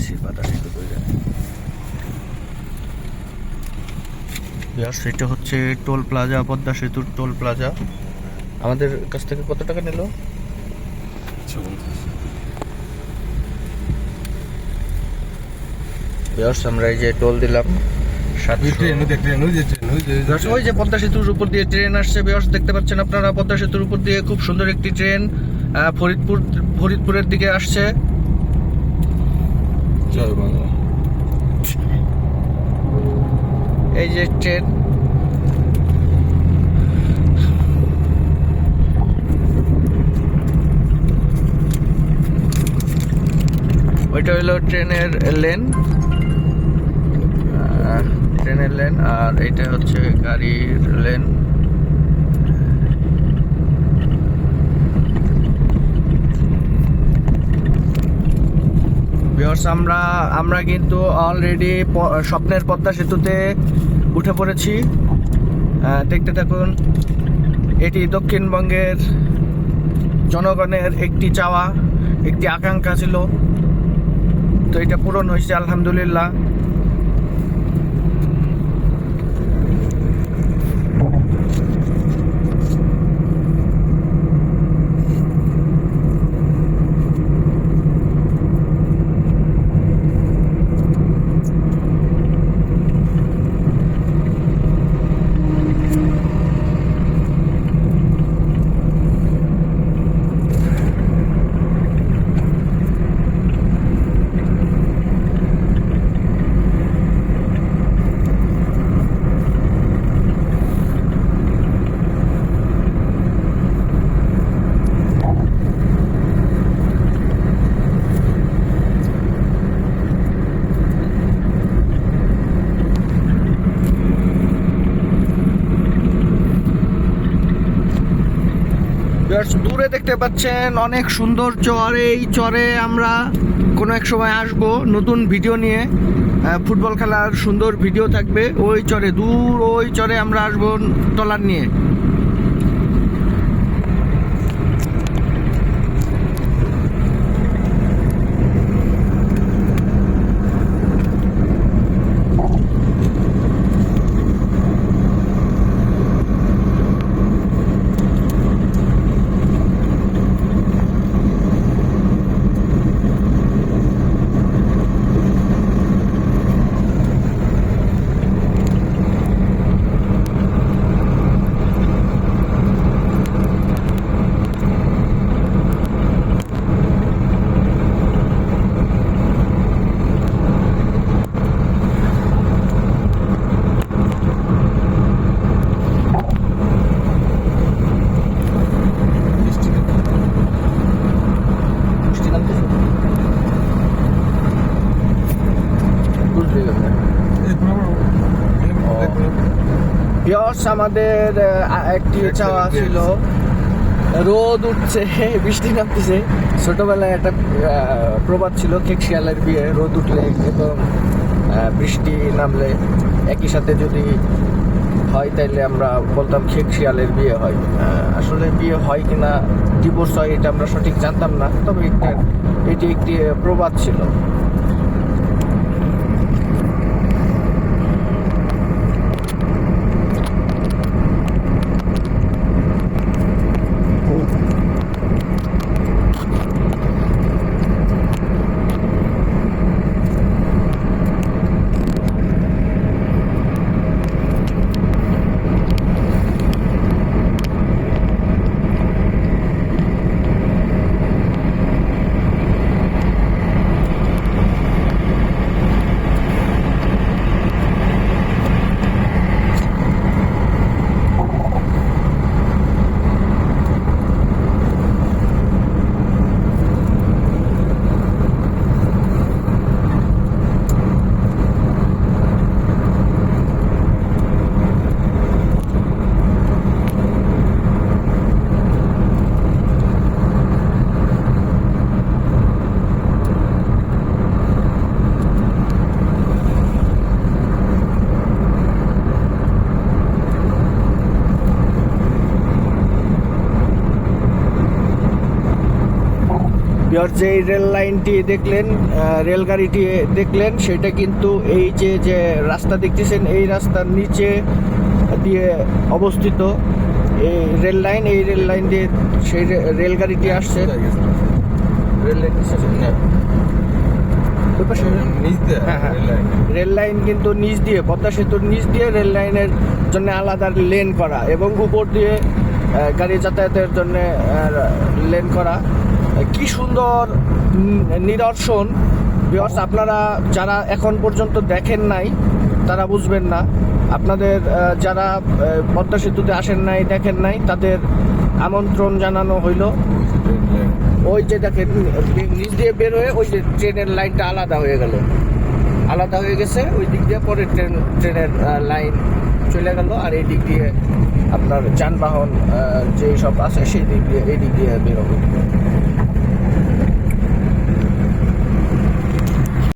আসছি বাতাসে তো বই যায়। এটা হচ্ছে টোল প্লাজা, পদ্মা সেতুর টোল প্লাজা। আমাদের কাছ থেকে কত টাকা নিল? আমরা এই যে টোল দিলাম, ওই যে পদ্মা সেতুর উপর দিয়ে ট্রেন আসছে। বেয়স দেখতে পাচ্ছেন আপনারা, পদ্মা সেতুর উপর দিয়ে খুব সুন্দর একটি ট্রেন ফরিদপুরের দিকে আসছে। এই যে ট্রেন, ওইটা হলো ট্রেনের লেন, আর এটা হচ্ছে গাড়ির লেন। আমরা কিন্তু অলরেডি স্বপ্নের পদ্মা সেতুতে উঠে পড়েছি। দেখতে থাকুন। এটি দক্ষিণবঙ্গের জনগণের একটি চাওয়া, একটি আকাঙ্ক্ষা ছিল, তো এটা পূরণ হয়েছে আলহামদুলিল্লাহ। দূরে দেখতে পাচ্ছেন অনেক সুন্দর চর। এই চরে আমরা কোনো এক সময় আসব নতুন ভিডিও নিয়ে। ফুটবল খেলার সুন্দর ভিডিও থাকবে ওই চরে, দূর ওই চরে আমরা আসবো ট্রলার নিয়ে। আমাদের একটি চাওয়া ছিল, রোদ উঠছে, বৃষ্টি নামতেছে। ছোটবেলায় একটা প্রবাদ ছিল, খেক শিয়ালের বিয়ে, রোদ উঠলে এবং বৃষ্টি নামলে একই সাথে যদি হয় তাইলে আমরা বলতাম খেক শিয়ালের বিয়ে হয়। আসলে বিয়ে হয় কিনা ডিভোর্স হয় এটা আমরা সঠিক জানতাম না, তবে এটি একটি প্রবাদ ছিল। বিহার যে রেল লাইনটি দেখলেন, রেলগাড়িটি দেখলেন, সেটা কিন্তু এই যে রাস্তা দেখতেছেন, এই রাস্তার নিচে দিয়ে অবস্থিত এই রেল লাইন। এই রেল লাইন দিয়ে সেই রেলগাড়িটি আসছে। রেল লাইন রেল লাইন কিন্তু নিচ দিয়ে, পদ্মা সেতুর নিচ দিয়ে রেল লাইনের জন্য আলাদা লেন করা এবং উপর দিয়ে গাড়ি যাতায়াতের জন্য লেন করা। কি সুন্দর নিদর্শন ভিউয়ার্স! আপনারা যারা এখন পর্যন্ত দেখেন নাই তারা বুঝবেন না। আপনাদের যারা পদ্মা সেতুতে আসেন নাই, দেখেন নাই, তাদের আমন্ত্রণ জানানো হইল। ওই যে দেখেন নিচ দিয়ে বের হয়ে ওই যে ট্রেনের লাইনটা আলাদা হয়ে গেল, আলাদা হয়ে গেছে। ওই দিক দিয়ে পরে ট্রেনের লাইন চলে গেল, আর এই দিক দিয়ে আপনার যানবাহন যেই সব আছে সেই দিক দিয়ে এই দিক দিয়ে বেরোবে।